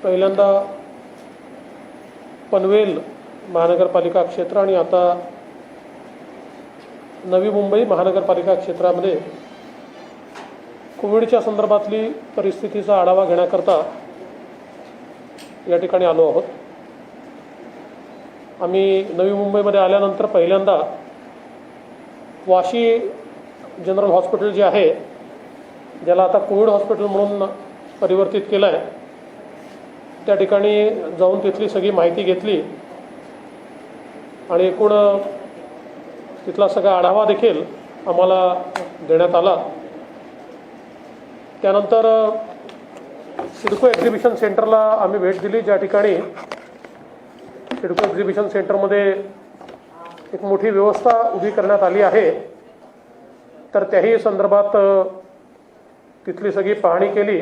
पहिल्यांदा पनवेल महानगरपालिका क्षेत्र आणि आता नवी मुंबई महानगरपालिका क्षेत्रामध्ये कोविडच्या संदर्भातली परिस्थितीचा आढावा घेण्याकरता या ठिकाणी आलो आहोत। आम्ही नवी मुंबईमध्ये आल्यानंतर पहिल्यांदा वाशी जनरल हॉस्पिटल जे आहे, ज्याला आता कोविड हॉस्पिटल म्हणून परिवर्तित केलं आहे, त्या ठिकाणी जाऊन तिथली सगळी माहिती घेतली आणि एकूण तिथला सगळा आढावा देखील आम्हाला देण्यात आला। त्यानंतर सिडको एक्झिबिशन सेंटरला आम्ही भेट दिली, ज्या ठिकाणी सिडको एक्झिबिशन सेंटरमध्ये एक मोठी व्यवस्था उभी करण्यात आली आहे। तर त्याही संदर्भात तिथली सगळी पाहणी केली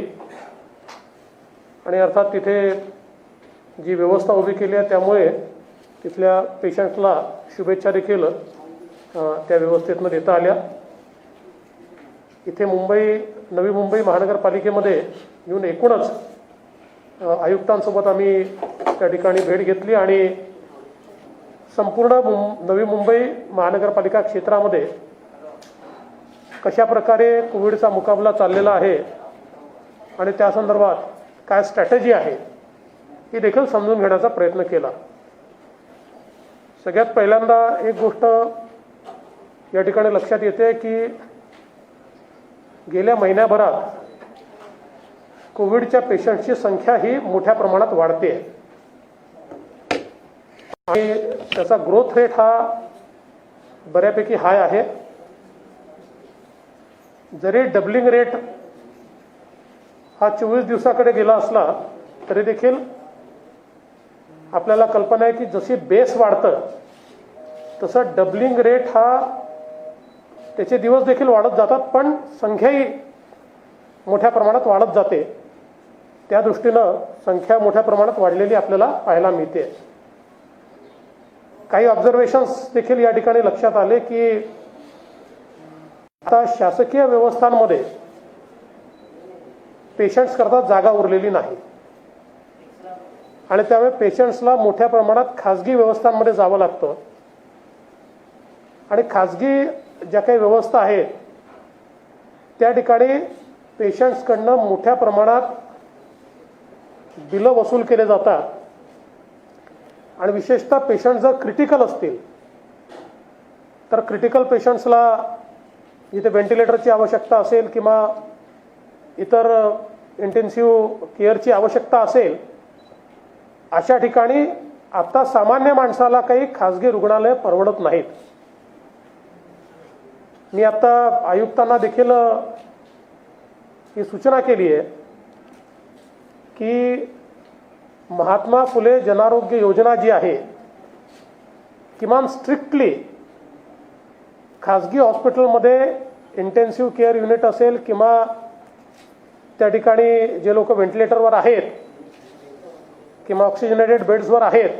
आणि अर्थात तिथे जी व्यवस्था उभी केली आहे त्यामुळे तिथल्या पेशंट्सला शुभेच्छा देखील त्या व्यवस्थेतनं देता आल्या। इथे नवी मुंबई महानगरपालिकेमध्ये येऊन एकूणच आयुक्तांसोबत आम्ही त्या ठिकाणी भेट घेतली आणि संपूर्ण नवी मुंबई महानगरपालिका क्षेत्रामध्ये कशा प्रकारे कोविडचा मुकाबला चाललेला आहे आणि त्या संदर्भात काय स्ट्रॅटेजी आहे ही देखील समजून घेण्याचा प्रयत्न केला। सगळ्यात पहिल्यांदा एक गोष्ट या ठिकाणी लक्षात येते की गेल्या महिन्याभरात कोविडच्या पेशंटची संख्या ही मोठ्या प्रमाणात वाढते आणि त्याचा ग्रोथ रेट हा बऱ्यापैकी हाय आहे। जरी डबलिंग रेट हा 24 दिवसाकडे गेला असला तरी देखील आपल्याला कल्पना आहे की जशी बेस वाढतं तसं डबलिंग रेट हा त्याचे दिवस देखील वाढत जातात, पण संख्याही मोठ्या प्रमाणात वाढत जाते। त्या दृष्टीनं संख्या मोठ्या प्रमाणात वाढलेली आपल्याला पाहायला मिळते। काही ऑब्झर्वेशन्स देखील या ठिकाणी लक्षात आले की आता शासकीय व्यवस्थांमध्ये पेशंट्स करता जागा उरलेली नाही आणि त्यामुळे पेशंट्सला मोठ्या प्रमाणात खाजगी व्यवस्थांमध्ये जावं लागतं आणि खाजगी ज्या काही व्यवस्था आहेत त्या ठिकाणी पेशंट्सकडनं मोठ्या प्रमाणात बिलं वसूल केले जातात आणि विशेषतः पेशंट जर क्रिटिकल असतील तर क्रिटिकल पेशंट्सला जिथे व्हेंटिलेटरची आवश्यकता असेल किंवा इतर इंटेन्सिव्ह केअरची आवश्यकता असेल अशा ठिकाणी आता सामान्य माणसाला काही खाजगी रुग्णालय परवडत नाहीत। मी आता आयुक्तांना देखील ही सूचना केली आहे की महात्मा फुले जनआरोग्य योजना जी आहे, किमान स्ट्रिक्टली खाजगी हॉस्पिटलमध्ये इंटेन्सिव्ह केअर युनिट असेल किंवा त्या ठिकाणी जे लोक व्हेंटिलेटरवर आहेत किंवा ऑक्सिजनेटेड बेड्सवर आहेत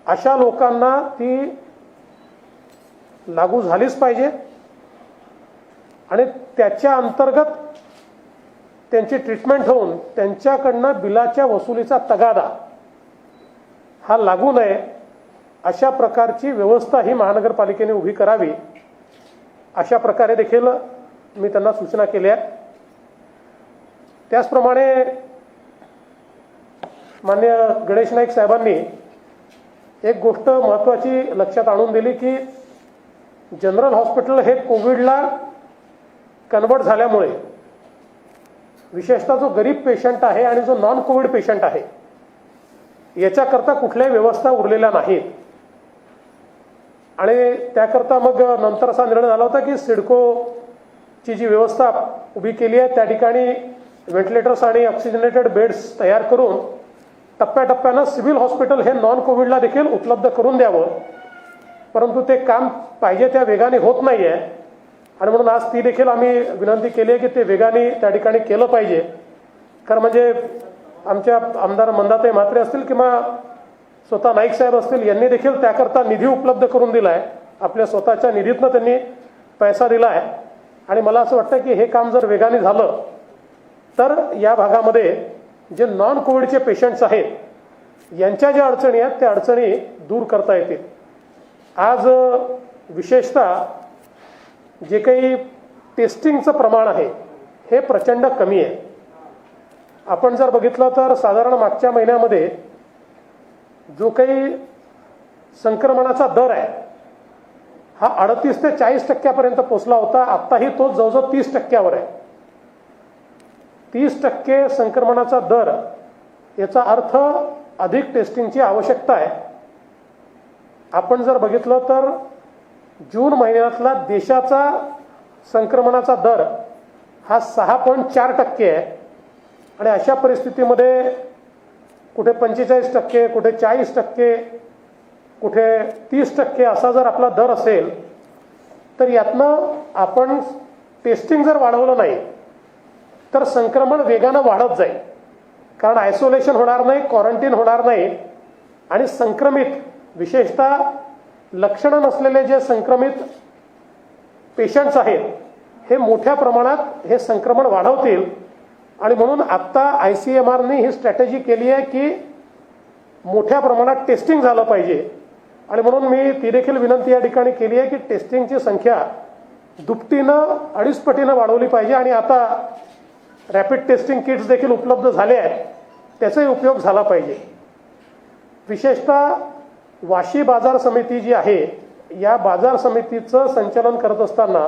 अशा लोकांना ती लागू झालीच पाहिजे आणि त्याच्या अंतर्गत त्यांची ट्रीटमेंट होऊन त्यांच्याकडनं बिलाच्या वसुलीचा तगादा हा लागू नये अशा प्रकारची व्यवस्था ही महानगरपालिकेने उभी करावी, अशा प्रकारे देखील मी त्यांना सूचना केल्या। त्याचप्रमाणे माननीय गणेश नाईक साहेबांनी एक गोष्ट महत्त्वाची लक्षात आणून दिली की जनरल हॉस्पिटल हे कोविडला कन्वर्ट झाल्यामुळे विशेषतः जो गरीब पेशंट आहे आणि जो नॉन कोविड पेशंट आहे याच्याकरता कुठल्याही व्यवस्था उरलेल्या नाहीत आणि त्याकरता मग नंतर असा निर्णय झाला होता की सिडकोची जी व्यवस्था उभी केली आहे त्या ठिकाणी व्हेंटिलेटर्स आणि ऑक्सिजनेटेड बेड्स तयार करून टप्प्याटप्प्यानं सिव्हिल हॉस्पिटल हे नॉन कोविडला देखील उपलब्ध करून द्यावं, परंतु ते काम पाहिजे त्या वेगाने होत नाही आहे आणि म्हणून आज ती देखील आम्ही विनंती केली आहे की ते वेगाने त्या ठिकाणी केलं पाहिजे। खरं म्हणजे आमच्या आमदार मंदाताई म्हात्रे असतील किंवा स्वतः नाईक साहेब असतील यांनी देखील त्याकरता निधी उपलब्ध करून दिला आहे, आपल्या स्वतःच्या निधीतनं त्यांनी पैसा दिला आहे आणि मला असं वाटतं की हे काम जर वेगाने झालं तर या भागामध्ये जे नॉन कोविडचे पेशंट्स आहेत यांच्या ज्या अडचणी आहेत त्या अडचणी दूर करता येतील. आज विशेषतः जे काही टेस्टिंगचं प्रमाण आहे हे प्रचंड कमी आहे. आपण जर बघितलं तर साधारण मागच्या महिन्यामध्ये जो काही संक्रमणाचा दर आहे हा 38 ते 40% पोहोचला होता. आत्ताही तो जवळजवळ 30%वर आहे. 30% संक्रमणाचा दर याचा अर्थ अधिक टेस्टिंगची आवश्यकता आहे. आपण जर बघितलं तर जून महिन्यातला देशाचा संक्रमणाचा दर हा 6.4% आहे आणि अशा परिस्थितीमध्ये कुठे 45%, कुठे 40%, कुठे 30% असा जर आपला दर असेल तर यातनं आपण टेस्टिंग जर वाढवलं नाही तर संक्रमण वेगानं वाढत जाईल. कारण आयसोलेशन होणार नाही, क्वारंटीन होणार नाही आणि संक्रमित विशेषतः लक्षणं नसलेले जे संक्रमित पेशंट्स आहेत हे मोठ्या प्रमाणात हे संक्रमण वाढवतील. आणि म्हणून आत्ता ICMRने ही स्ट्रॅटेजी केली आहे की मोठ्या प्रमाणात टेस्टिंग झालं पाहिजे. आणि म्हणून मी ती देखील विनंती या ठिकाणी केली आहे की टेस्टिंगची संख्या दुपटीनं 2.5 पटीनं वाढवली पाहिजे. आणि आता रॅपिड टेस्टिंग किट्स देखील उपलब्ध झाले आहेत, त्याचाही उपयोग झाला पाहिजे. विशेषतः वाशी बाजार समिती जी आहे या बाजार समितीचं संचालन करत असताना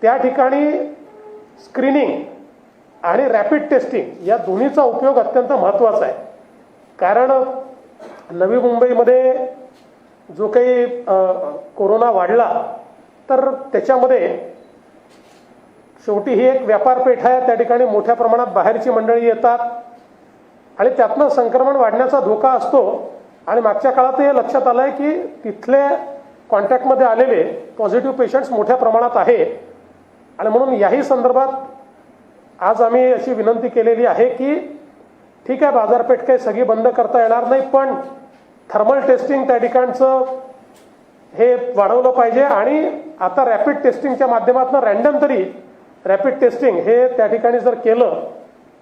त्या ठिकाणी स्क्रीनिंग आणि रॅपिड टेस्टिंग या दोन्हीचा उपयोग अत्यंत महत्त्वाचा आहे. कारण नवी मुंबईमध्ये जो काही कोरोना वाढला तर त्याच्यामध्ये शेवटी ही एक व्यापारपेठ आहे. त्या ठिकाणी मोठ्या प्रमाणात बाहेरची मंडळी येतात आणि त्यातनं संक्रमण वाढण्याचा धोका असतो. आणि मागच्या काळात हे लक्षात आलं आहे की तिथले कॉन्टॅक्टमध्ये आलेले पॉझिटिव्ह पेशंट्स मोठ्या प्रमाणात आहे. आणि म्हणून याही संदर्भात आज आम्ही अशी विनंती केलेली आहे की ठीक आहे, बाजारपेठ काही सगळी बंद करता येणार नाही, पण थर्मल टेस्टिंग त्या ठिकाणचं हे वाढवलं पाहिजे. आणि आता रॅपिड टेस्टिंगच्या माध्यमातून रॅन्डम तरी रॅपिड टेस्टिंग हे त्या ठिकाणी जर केलं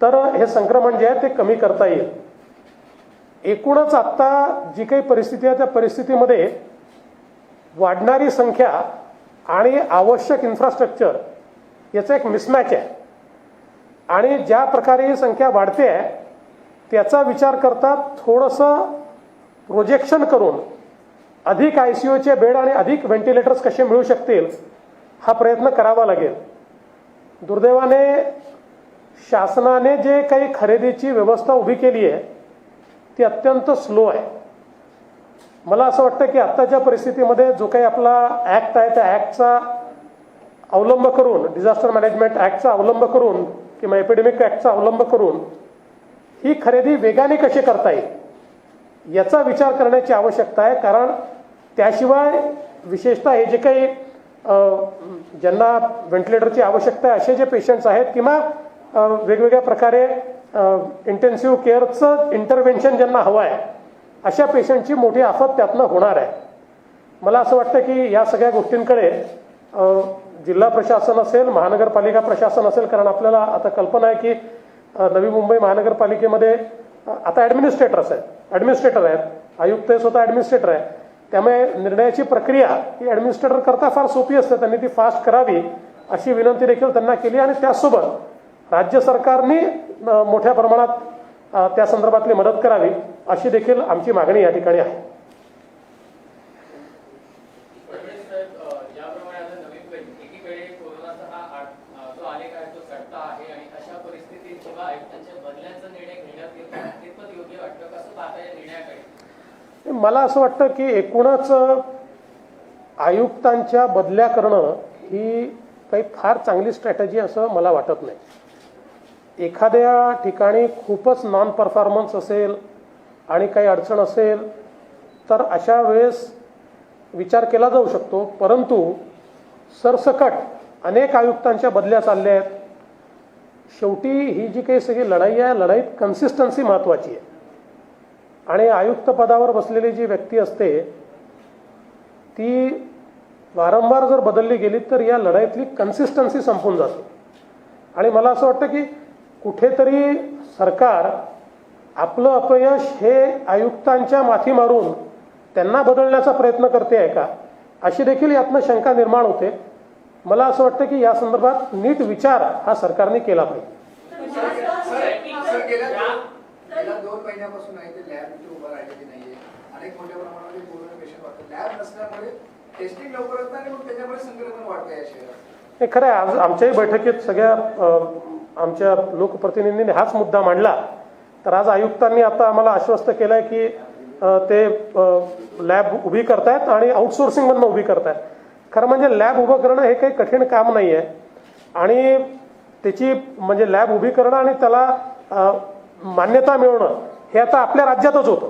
तर हे संक्रमण जे आहे ते कमी करता येईल. एकूणच आत्ता जी काही परिस्थिती आहे त्या परिस्थितीमध्ये वाढणारी संख्या आणि आवश्यक इन्फ्रास्ट्रक्चर याचा एक मिसमॅच आहे. आणि ज्या प्रकारे ही संख्या वाढते आहे त्याचा विचार करता थोडंसं प्रोजेक्शन करून अधिक ICUचे बेड आणि अधिक व्हेंटिलेटर्स कसे मिळू शकतील हा प्रयत्न करावा लागेल. दुर्दैवाने शासनाने जे काही खरेदीची व्यवस्था उभी केली आहे ती अत्यंत स्लो आहे. मला असं वाटतं की आत्ताच्या परिस्थितीमध्ये जो काही आपला ॲक्ट आहे त्या ॲक्टचा अवलंब करून, डिझास्टर मॅनेजमेंट ॲक्टचा अवलंब करून किंवा एपिडेमिक ॲक्टचा अवलंब करून ही खरेदी वेगाने कशी करता येईल याचा विचार करण्याची आवश्यकता आहे. कारण त्याशिवाय विशेषतः हे जे काही ज्यांना व्हेंटिलेटरची आवश्यकता आहे असे जे पेशंट्स आहेत किंवा वेगवेगळ्या प्रकारे इंटेन्सिव्ह केअरचं इंटरव्हेन्शन ज्यांना हवं आहे अशा पेशंटची मोठी आफत त्यातनं होणार आहे. मला असं वाटतं की या सगळ्या गोष्टींकडे जिल्हा प्रशासन असेल, महानगरपालिका प्रशासन असेल, कारण आपल्याला आता कल्पना आहे की नवी मुंबई महानगरपालिकेमध्ये आता ॲडमिनिस्ट्रेटर आहेत, आयुक्त हे स्वतः ॲडमिनिस्ट्रेटर आहे. त्यामुळे निर्णयाची प्रक्रिया ही ॲडमिनिस्ट्रेटर करता फार सोपी असते. त्यांनी ती फास्ट करावी अशी विनंती देखील त्यांना केली. आणि त्याचसोबत राज्य सरकारने मोठ्या प्रमाणात त्या संदर्भातली मदत करावी अशी देखील आमची मागणी या ठिकाणी आहे. मला असं वाटतं की एकूणच आयुक्तांच्या बदल्या करणं ही काही फार चांगली स्ट्रॅटेजी असं मला वाटत नाही. एखाद्या ठिकाणी खूपच नॉन परफॉर्मन्स असेल आणि काही अडचण असेल तर अशा वेळेस विचार केला जाऊ शकतो. परंतु सरसकट अनेक आयुक्तांच्या बदल्या चालल्या आहेत. शेवटी ही जी काही सगळी लढाई आहे, लढाईत कन्सिस्टन्सी महत्त्वाची आहे. आणि आयुक्त पदावर बसलेली जी व्यक्ती असते ती वारंवार जर बदलली गेली तर या लढाईतली कन्सिस्टन्सी संपून जाते. आणि मला असं वाटतं की कुठेतरी सरकार आपलं अपयश हे आयुक्तांच्या माथी मारून त्यांना बदलण्याचा प्रयत्न करते आहे का, अशी देखील यातनं शंका निर्माण होते. मला असं वाटतं की या संदर्भात नीट विचार हा सरकारने केला पाहिजे. गेल्या 2 महिन्यापासून आहे ते लॅब इथे उभं राहिलेली नाहीये. अनेक मोठ्या प्रमाणामध्ये कोरोना पेशंट वाटतात. लॅब नसल्यामुळे टेस्टिंग लवकर होत नाही, मग त्याच्यामुळे संक्रमण वाढतंय या शहरात. हे खरं आहे. आज आमच्याही बैठकीत सगळ्या आमच्या लोकप्रतिनिधींनी हाच मुद्दा मांडला. तर आज आयुक्तांनी आता आम्हाला आश्वस्त केलं आहे की ते लॅब उभी करतायत आणि आउटसोर्सिंगमधनं उभी करतायत. खरं म्हणजे लॅब उभं करणं हे काही कठीण काम नाही आहे आणि त्याची म्हणजे लॅब उभी करणं आणि त्याला मान्यता मिळवणं हे आता आपल्या राज्यातच होतं.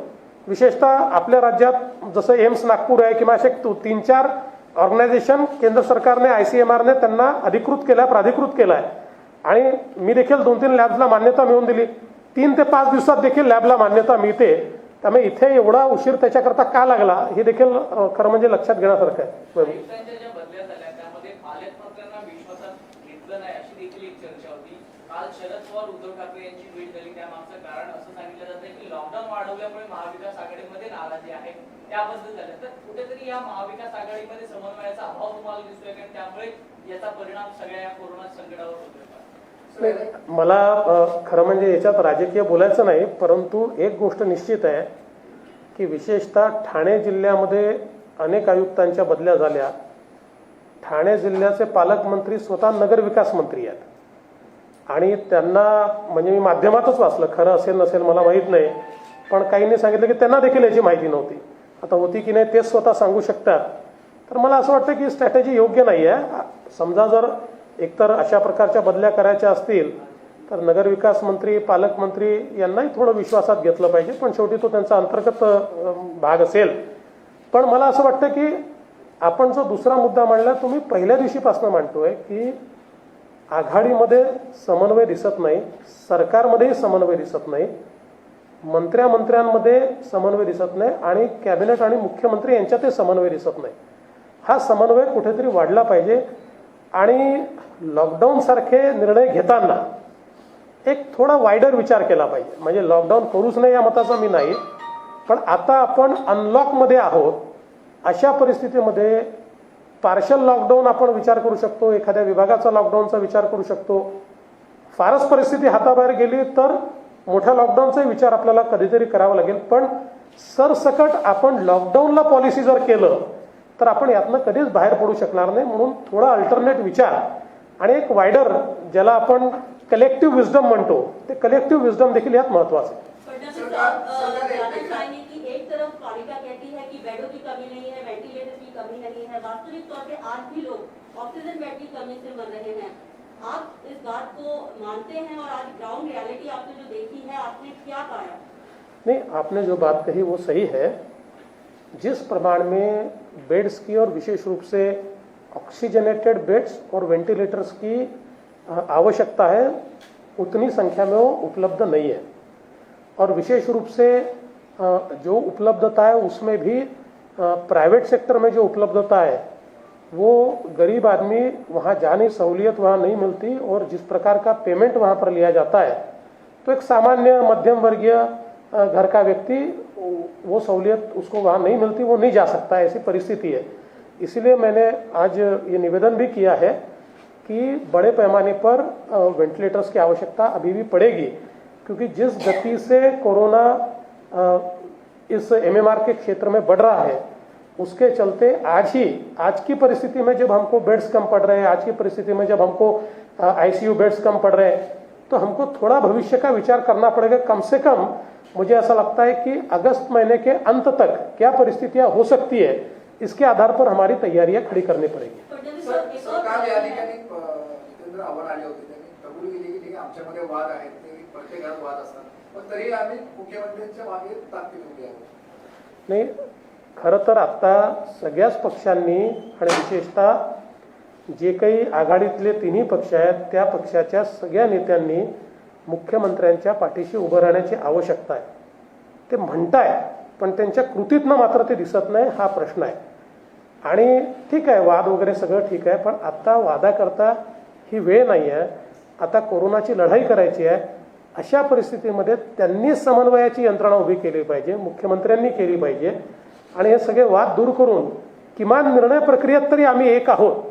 विशेषतः आपल्या राज्यात जसं एम्स नागपूर आहे किंवा असे 3-4 ऑर्गनायझेशन केंद्र सरकारने ICMRने त्यांना अधिकृत केलं आहे, प्राधिकृत केलं आहे आणि मी देखील 2-3 लॅब्सला मान्यता मिळवून दिली. 3 ते 5 दिवसात देखील लॅबला मान्यता मिळते. त्यामुळे इथे एवढा उशीर त्याच्याकरता का लागला हे देखील खरं म्हणजे लक्षात घेण्यासारखं आहे. काल शरद पवार उद्धव ठाकरे यांची भेट झाली, त्यामागचं कारण असं सांगितलं जातं की लॉकडाऊन वाढवल्यामुळे महाविकास आघाडीमध्ये नाराजी आहे, त्याबद्दल झालं. तर कुठेतरी या महाविकास आघाडीमध्ये समन्वयाचा अभाव तुम्हाला दिसतोय का, त्यामुळे याचा परिणाम सगळ्या या कोरोना संकटावर होतोय का? मला खरं म्हणजे याच्यात राजकीय बोलायचं नाही, परंतु एक गोष्ट निश्चित आहे की विशेषतः ठाणे जिल्ह्यामध्ये अनेक आयुक्तांच्या बदल्या झाल्या. ठाणे जिल्ह्याचे पालकमंत्री स्वतः नगरविकास मंत्री आहेत आणि त्यांना म्हणजे मी माध्यमातच वाचलं, खरं असेल नसेल मला माहीत नाही, पण काहींनी सांगितलं की त्यांना देखील याची माहिती नव्हती. आता होती की नाही तेच स्वतः सांगू शकतात. तर मला असं वाटतं की स्ट्रॅटेजी योग्य नाही आहे. समजा जर एकतर अशा प्रकारच्या बदल्या करायच्या असतील तर नगरविकास मंत्री पालकमंत्री यांनाही थोडं विश्वासात घेतलं पाहिजे, पण शेवटी तो त्यांचा अंतर्गत भाग असेल. पण मला असं वाटतं की आपण जो दुसरा मुद्दा मांडला तो मी पहिल्या दिवशीपासून मांडतोय की आघाडीमध्ये समन्वय दिसत नाही, सरकारमध्येही समन्वय दिसत नाही, मंत्र्यांमध्ये समन्वय दिसत नाही आणि कॅबिनेट आणि मुख्यमंत्री यांच्यातही समन्वय दिसत नाही. हा समन्वय कुठेतरी वाढला पाहिजे आणि लॉकडाऊन सारखे निर्णय घेताना एक थोडा वायडर विचार केला पाहिजे. म्हणजे लॉकडाऊन करूच नाही या मताचा मी नाही, पण आता आपण अनलॉकमध्ये आहोत. अशा परिस्थितीमध्ये पार्शल लॉकडाऊन आपण विचार करू शकतो, एखाद्या विभागाचा लॉकडाऊनचा विचार करू शकतो. फारच परिस्थिती हाताबाहेर गेली तर मोठ्या लॉकडाऊनचाही विचार आपल्याला कधीतरी करावा लागेल. पण सरसकट आपण लॉकडाऊनला पॉलिसी जर केलं तर आपण यातनं कधीच बाहेर पडू शकणार नाही. म्हणून थोडा अल्टरनेट विचार आणि एक वायडर ज्याला आपण कलेक्टिव्ह विजडम म्हणतो ते कलेक्टिव्ह विजडम देखील यात महत्वाचं आहे. एक तरफ पालिका कहती है कि बेडों की कमी नहीं है, वेंटिलेटर की कमी नहीं है, वास्तविक तौर पे आज भी लोग ऑक्सीजन बेड की कमी से मर रहे हैं. आप इस बात को मानते हैं और आज ग्राउंड रियलिटी आपने जो देखी है आपने क्या पाया? नहीं, आपने जो बात कही वो सही है. जिस प्रमाण में बेड्स की और विशेष रूप से ऑक्सीजनेटेड बेड्स और वेंटिलेटर्स की आवश्यकता है उतनी संख्या में वो उपलब्ध नहीं है. और विशेष रूप से जो उपलब्धता है उसमें भी प्राइवेट सेक्टर में जो उपलब्धता है वो गरीब आदमी वहाँ जाने सहूलियत वहाँ नहीं मिलती और जिस प्रकार का पेमेंट वहाँ पर लिया जाता है तो एक सामान्य मध्यम वर्गीय घर का व्यक्ति वो सहूलियत उसको वहाँ नहीं मिलती, वो नहीं जा सकता, ऐसी परिस्थिति है. इसीलिए मैंने आज ये निवेदन भी किया है कि बड़े पैमाने पर वेंटिलेटर्स की आवश्यकता अभी भी पड़ेगी, क्योंकि जिस गति से कोरोना इस MMR के क्षेत्र में बढ़ रहा है उसके चलते आज की परिस्थिति में जब हमको बेड्स कम पड़ रहे हैं, आज की परिस्थिति में जब हमको ICU बेड्स कम पड़ रहे हैं, तो हमको थोड़ा भविष्य का विचार करना पड़ेगा. कम से कम मुझे ऐसा लगता है कि अगस्त महीने के अंत तक क्या परिस्थितियां हो सकती है इसके आधार पर हमारी तैयारियां खड़ी करनी पड़ेगी. सरकार या ठिकाणी जितेंद्र आव्हाड आले होते, त्यांनी कबूल केली की आमच्यामध्ये वाद आहेत, ते प्रत्येक घरात वाद असतात, पण तरी आम्ही मुख्यमंत्र्यांच्या मागे ताकद उभी आहोत. नाही, खरं तर आता सगळ्याच पक्षांनी आणि विशेषतः जे काही आघाडीतले तिन्ही पक्ष आहेत त्या पक्षाच्या सगळ्या नेत्यांनी मुख्यमंत्र्यांच्या पाठीशी उभं राहण्याची आवश्यकता आहे. ते म्हणताय पण त्यांच्या कृतीतनं मात्र ते दिसत नाही, हा प्रश्न आहे. आणि ठीक आहे, वाद वगैरे सगळं ठीक आहे, पण आता वादाकरता ही वेळ नाही आहे. आता कोरोनाची लढाई करायची आहे, अशा परिस्थितीमध्ये त्यांनी समन्वयाची यंत्रणा उभी केली पाहिजे, मुख्यमंत्र्यांनी केली पाहिजे आणि हे सगळे वाद दूर करून किमान निर्णय प्रक्रियेत तरी आम्ही एक आहोत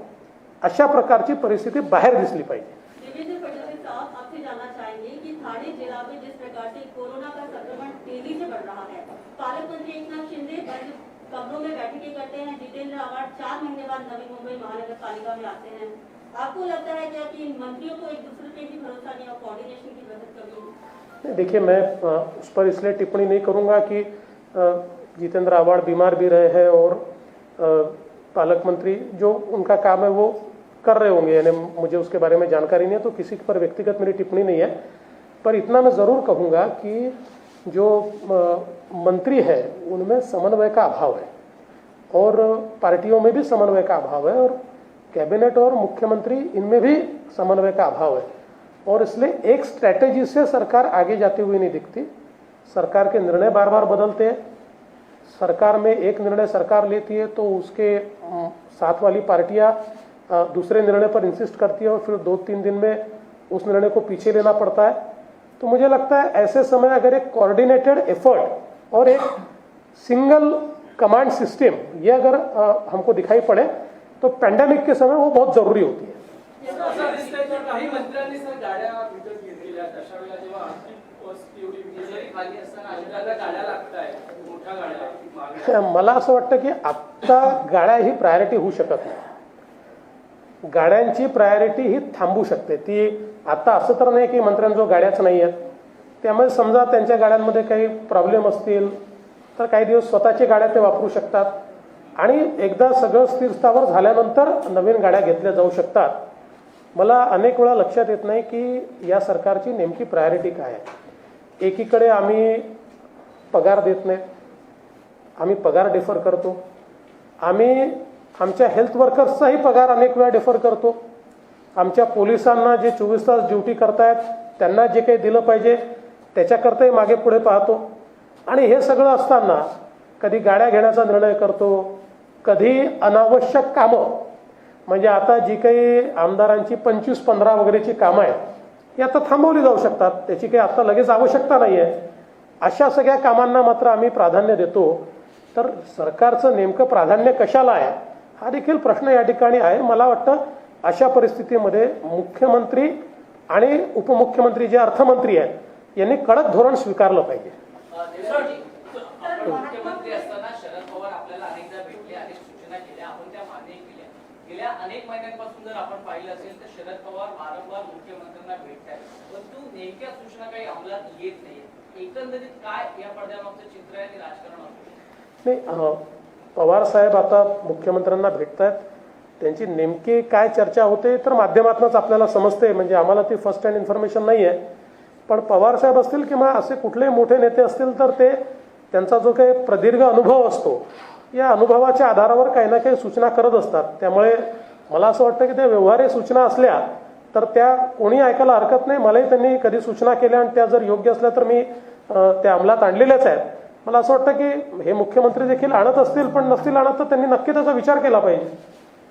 अशा प्रकारची परिस्थिती बाहेर दिसली पाहिजे. देवेंद्र फडणवीस साहब, आपसे जानना चाहेंगे कि ठाणे जिला में जिस प्रकार से कोरोना का संक्रमण तेजी से बढ़ रहा है, पालक मंत्री एकनाथ शिंदे बंद कमरों में बैठकें करते हैं, जितेंद्र आव्हाड 4 महीने बाद नवी मुंबई महानगर पालिका में आते हैं. आपको लगता है क्या कि इन मंत्रियों को एक दूसरे पे भी भरोसा नहीं और कोऑर्डिनेशन की बहुत कमी है? देखिए, मैं उस पर इसलिए टिप्पणी नहीं करूंगा कि जितेंद्र आव्हाड बीमार भी रहे हैं और पालक मंत्री जो उनका काम है वो कर रहे होंगे, यानी मुझे उसके बारे में जानकारी नहीं है, तो किसी पर व्यक्तिगत मेरी टिप्पणी नहीं है. पर इतना मैं ज़रूर कहूँगा कि जो मंत्री है उनमें समन्वय का अभाव है और पार्टियों में भी समन्वय का अभाव है और कैबिनेट और मुख्यमंत्री इनमें भी समन्वय का अभाव है और इसलिए एक स्ट्रैटेजी से सरकार आगे जाती हुई नहीं दिखती. सरकार के निर्णय बार बार बदलते हैं. सरकार में एक निर्णय सरकार लेती है तो उसके साथ वाली पार्टियां दूसरे निर्णय पर इंसिस्ट करती है और फिर 2-3 दिन में उस निर्णय को पीछे लेना पड़ता है. तो मुझे लगता है ऐसे समय अगर एक कोऑर्डिनेटेड एफर्ट और एक सिंगल कमांड सिस्टम ये अगर हमको दिखाई पड़े तो पॅन्डेमिक के समय वो बहुत जरूरी होती है. असं दिसतंय तर काही मंत्र्यांनी सर गाड्या विकत घेतलेल्या आहेत. अशा वेळेला जेव्हा आर्थिक परिस्थिती एवढी बिकट खाली असताना अशाला गाड्या लागतायत, मोठ्या गाड्या मागे. मला असं वाटतं की आत्ता गाड्या ही प्रायोरिटी होऊ शकत नाही. गाड्यांची प्रायोरिटी ही थांबू शकते. ती आता असं तर नाही की मंत्र्यांजवळ गाड्याच नाही आहेत. त्यामुळे समजा त्यांच्या गाड्यांमध्ये काही प्रॉब्लेम असतील तर काही दिवस स्वतःची गाड्या ते वापरू शकतात आणि एकदा सगळं स्थिरस्थावर झाल्यानंतर नवीन गाड्या घेतल्या जाऊ शकतात. मला अनेक वेळा लक्षात येत नाही की या सरकारची नेमकी प्रायोरिटी काय आहे. एकीकडे आम्ही पगार देत नाही, आम्ही पगार डिफर करतो, आम्ही आमच्या हेल्थ वर्कर्सचाही पगार अनेक वेळा डिफर करतो, आमच्या पोलिसांना जे 24 तास ड्युटी करतायत त्यांना जे काही दिलं पाहिजे त्याच्याकरताही मागे पुढे पाहतो आणि हे सगळं असताना कधी गाड्या घेण्याचा निर्णय करतो, कधी अनावश्यक कामं म्हणजे आता जी काही आमदारांची 25-15 वगैरेची कामं आहेत ती आता थांबवली जाऊ शकतात, त्याची काही आता लगेच आवश्यकता नाही आहे. अशा सगळ्या कामांना मात्र आम्ही प्राधान्य देतो. तर सरकारचं नेमकं प्राधान्य कशाला आहे हा देखील प्रश्न या ठिकाणी आहे. मला वाटतं अशा परिस्थितीमध्ये मुख्यमंत्री आणि उपमुख्यमंत्री जे अर्थमंत्री आहेत यांनी कडक धोरण स्वीकारलं पाहिजे. मुख्यमंत्री असताना शरद पवार आपल्याला अनेकदा भेटले, अनेक सूचना केल्या, आपण त्या मान्य केल्या. गेल्या अनेक महिन्यांपासून जर आपण पाहिलं असेल तर शरद पवार वारंवार मुख्यमंत्र्यांना भेटतात, परंतु नेमक्या सूचना काही अंमलात येत नाही. एकंदरीत काय या पडद्यामागचं चित्र आहे आणि राजकारण असू नाही. पवार साहेब आता मुख्यमंत्र्यांना भेटतात, त्यांची नेमकी काय चर्चा होते तर माध्यमातूनच आपल्याला समजते, म्हणजे आम्हाला ती फर्स्ट हँड इन्फॉर्मेशन नाही आहे. पण पवार साहेब असतील किंवा असे कुठलेही मोठे नेते असतील तर ते त्यांचा जो काही प्रदीर्घ अनुभव असतो या अनुभवाच्या आधारावर काही ना काही सूचना करत असतात. त्यामुळे मला असं वाटतं की त्या व्यवहार्य सूचना असल्या तर त्या कोणी ऐकायला हरकत नाही. मलाही त्यांनी कधी सूचना केल्या आणि त्या जर योग्य असल्या तर मी त्या अंमलात आणलेल्याच आहेत. मला असं वाटतं की हे मुख्यमंत्री देखील आणत असतील, पण नसतील आणत तर त्यांनी नक्की त्याचा विचार केला पाहिजे.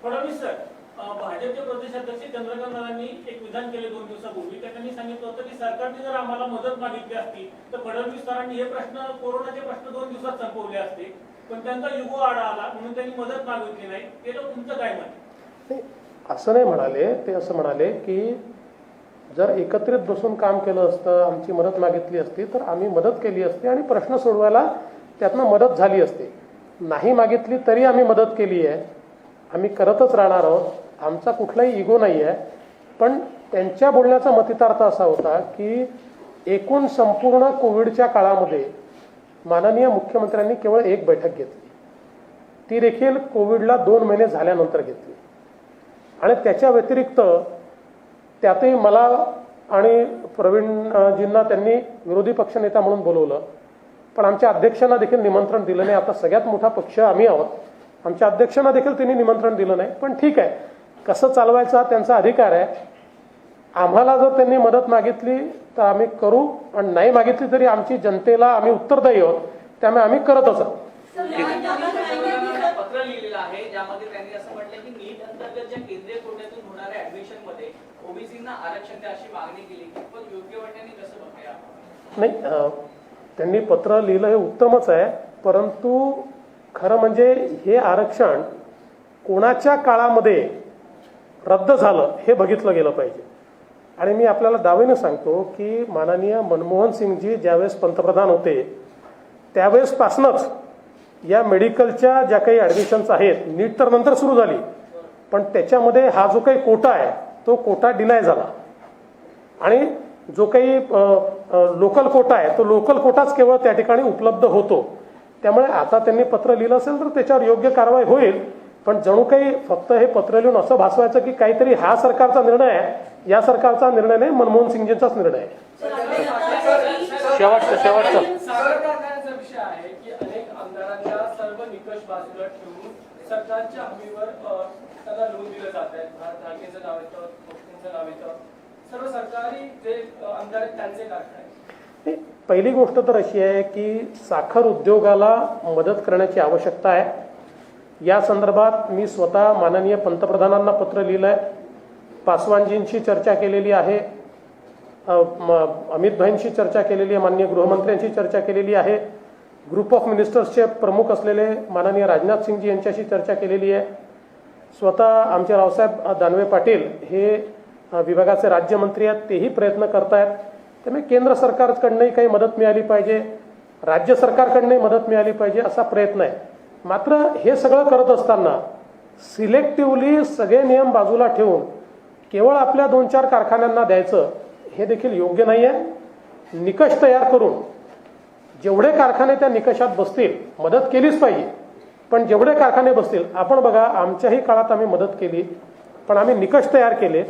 फडणवीस सर, भाजपचे प्रदेशाध्यक्ष चंद्रकांत दादांनी एक विधान केले 2 दिवसापूर्वी. त्यांनी सांगितलं होतं की सरकारने जर आम्हाला मदत मागितली असती तर फडणवीस सरांनी हे प्रश्न, कोरोनाचे प्रश्न 2 दिवसात संपवले असते, पण त्यांचा युगो आडा आला म्हणून त्यांनी मदत मागितली नाही. त्याला तुमचं काय मत? असं नाही म्हणाले ते. असं म्हणाले की जर एकत्रित बसून काम केलं असतं, आमची मदत मागितली असती तर आम्ही मदत केली असती आणि प्रश्न सोडवायला त्यातनं मदत झाली असती. नाही मागितली तरी आम्ही मदत केली आहे, आम्ही करतच राहणार आहोत. आमचा कुठलाही इगो नाही आहे. पण त्यांच्या बोलण्याचा मतितार्थ असा होता की एकूण संपूर्ण कोविडच्या काळामध्ये माननीय मुख्यमंत्र्यांनी केवळ एक बैठक घेतली, ती देखील कोविडला 2 महिने झाल्यानंतर घेतली आणि त्याच्या व्यतिरिक्त त्यातही मला आणि प्रवीणजींना त्यांनी विरोधी पक्षनेता म्हणून बोलवलं, पण आमच्या अध्यक्षांना देखील निमंत्रण दिलं नाही. आता सगळ्यात मोठा पक्ष आम्ही आहोत, आमच्या अध्यक्षांना देखील त्यांनी निमंत्रण दिलं नाही. पण ठीक आहे, कसं चालवायचा त्यांचा अधिकार आहे. आम्हाला जर त्यांनी मदत मागितली तर आम्ही करू आणि नाही मागितली तरी आमची जनतेला आम्ही उत्तरदायी आहोत, त्यामुळे आम्ही करतच आहोत. पत्र लिहिलेलं आहे ज्यामध्ये त्यांनी असं म्हटलं की नीट अंतर्गत ज्या केंद्रीय कोट्यातून होणाऱ्या ऍडमिशन मध्ये ओबीसींना आरक्षण द्या अशी मागणी केली, पण योग्य वाटण्याने कसं बघताय आपण? नाही, त्यांनी पत्र लिहिलं हे उत्तमच आहे, परंतु खरं म्हणजे हे आरक्षण कोणाच्या काळामध्ये रद्द झालं हे बघितलं गेलं पाहिजे. आणि मी आपल्याला दावेनं सांगतो की माननीय मनमोहन सिंगजी ज्यावेळेस पंतप्रधान होते त्यावेळेसपासूनच या मेडिकलच्या ज्या काही ॲडमिशन्स आहेत, नीट तर नंतर सुरू झाली, पण त्याच्यामध्ये हा जो काही कोटा आहे तो कोटा डिनाय झाला आणि जो काही लोकल कोटा आहे तो लोकल कोटाच केवळ त्या ठिकाणी उपलब्ध होतो. त्यामुळे आता त्यांनी पत्र लिहिलं असेल तर त्याच्यावर योग्य कारवाई होईल, पण जणू काही फक्त हे पत्र लिहून असं भासवायचं की काहीतरी हा सरकारचा निर्णय आहे, या सरकारचा निर्णय नाही, मनमोहन सिंगजींचाच निर्णय आहे. शेवटचा सरकारचा विषय आहे की अनेक आमदारांना सर्व निकष बाजूला ठेवून सरकारच्या हमीवर त्यांना लोन दिलं जात आहे. धाकेचं नाव येतं, मुख्यमंत्र्यांचं नाव येतं, सर्व सरकारी जे आमदार आहेत त्यांचे कारखाने. पहिली गोष्ट तर अशी आहे की साखर उद्योगाला मदत करण्याची आवश्यकता आहे. या संदर्भात मी स्वतः माननीय पंतप्रधानांना पत्र लिहिलं आहे, पासवानजींशी चर्चा केलेली आहे, अमित भाईंशी चर्चा केलेली आहे, माननीय गृहमंत्र्यांशी चर्चा केलेली आहे, ग्रुप ऑफ मिनिस्टर्सचे प्रमुख असलेले माननीय राजनाथ सिंगजी यांच्याशी चर्चा केलेली आहे. स्वतः आमचे रावसाहेब दानवे पाटील हे विभागाचे राज्यमंत्री आहेत, तेही प्रयत्न करत आहेत. त्यामुळे केंद्र सरकारकडनंही काही मदत मिळाली पाहिजे, राज्य सरकारकडनंही मदत मिळाली पाहिजे असा प्रयत्न आहे. मात्र हे सगळं करत असताना सिलेक्टिव्हली सगळे नियम बाजूला ठेवून केवळ आपल्या 2-4 कारखान्यांना द्यायचं हे देखील योग्य नाही आहे. निकष तयार करून जेवढे कारखाने त्या निकषात बसतील मदत केलीच पाहिजे, पण जेवढे कारखाने बसतील, आपण बघा आमच्याही काळात आम्ही मदत केली, पण आम्ही निकष तयार केले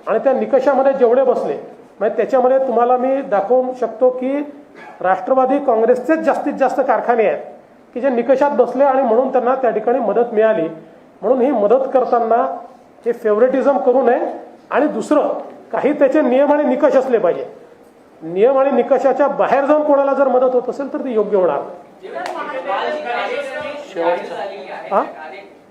आणि त्या निकषामध्ये जेवढे बसले म्हणजे त्याच्यामध्ये तुम्हाला मी दाखवू शकतो की राष्ट्रवादी काँग्रेसचेच जास्तीत जास्त कारखाने आहेत की जे निकषात बसले आणि म्हणून त्यांना त्या ठिकाणी मदत मिळाली. म्हणून ही मदत करताना हे फेवरेटिझम करू नये. आणि दुसरं काही त्याचे नियम आणि निकष असले पाहिजे. नियम आणि निकषाच्या बाहेर जाऊन कोणाला जर मदत होत असेल तर ती योग्य होणार नाही.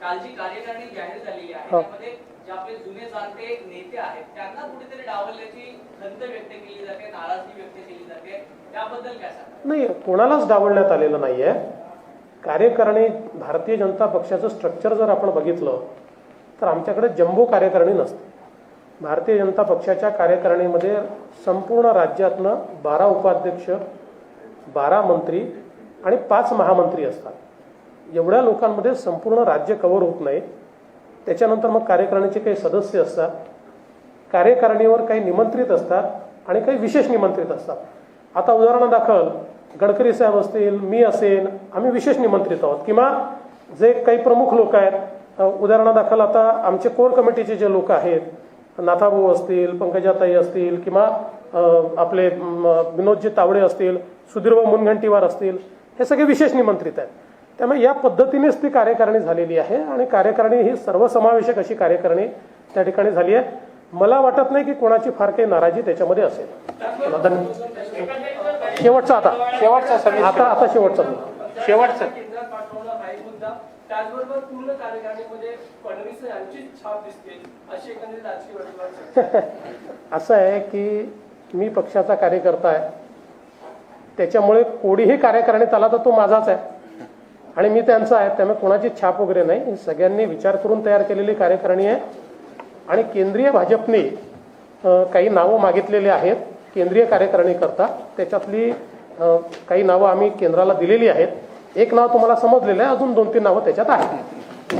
काल जी कार्यकारिणी जाहीर झालेली आहे त्यामध्ये जे आपले जुने जाणते नेते आहेत त्यांना कुठेतरी डावलल्याची खंत व्यक्त केली जाते, नाराजगी व्यक्त केली जाते, त्याबद्दल काय सांगा? नाही, कोणालाच डावलण्यात आलेलं नाहीये. कार्यकारिणी भारतीय जनता पक्षाचं स्ट्रक्चर जर आपण बघितलं तर आमच्याकडे जम्बो कार्यकारिणी नसते. भारतीय जनता पक्षाच्या कार्यकारिणीमध्ये संपूर्ण राज्यातनं 12 उपाध्यक्ष, 12 मंत्री आणि 5 महामंत्री असतात. एवढ्या लोकांमध्ये संपूर्ण राज्य कव्हर होत नाही. त्याच्यानंतर मग कार्यकारिणीचे काही सदस्य असतात, कार्यकारिणीवर काही निमंत्रित असतात आणि काही विशेष निमंत्रित असतात. आता उदाहरणादाखल गडकरी साहेब असतील, मी असेल, आम्ही विशेष निमंत्रित आहोत, किंवा जे काही प्रमुख लोक आहेत, उदाहरणादाखल आता आमचे कोर कमिटीचे जे लोक आहेत, नाथाभाऊ असतील, पंकजाताई असतील, किंवा आपले विनोदजी तावडे असतील, सुधीरभाऊ मुनगंटीवार असतील, हे सगळे विशेष निमंत्रित आहेत. त्यामुळे या पद्धतीनेच ती कार्यकारिणी झालेली आहे आणि कार्यकारिणी ही सर्वसमावेशक अशी कार्यकारिणी त्या ठिकाणी झाली आहे. मला वाटत नाही की कोणाची फार काही नाराजी त्याच्यामध्ये असेल. शेवटचा शेवटचा केंद्रात पाठवणं हा एक मुद्दा, त्याचबरोबर पूर्ण कार्यकारिणीमध्ये फडणवीस यांची छाप दिसते अशी एकंदरीत राजकीय वर्तुळात असं आहे की मी पक्षाचा कार्यकर्ता आहे, त्याच्यामुळे कोणीही कार्यकारिणीत आला तर तो माझाच आहे आणि मी त्यांचा आहे. त्यामुळे कोणाची छाप वगैरे नाही, सगळ्यांनी विचार करून तयार केलेली कार्यकारिणी आहे. आणि केंद्रीय भाजपने काही नावं मागितलेली आहेत केंद्रीय कार्यकारिणी करता, त्याच्यातली काही नावं आम्ही केंद्राला दिलेली आहेत. एक नाव तुम्हाला समजलेलं आहे, अजून 2-3 नावं त्याच्यात आहेत.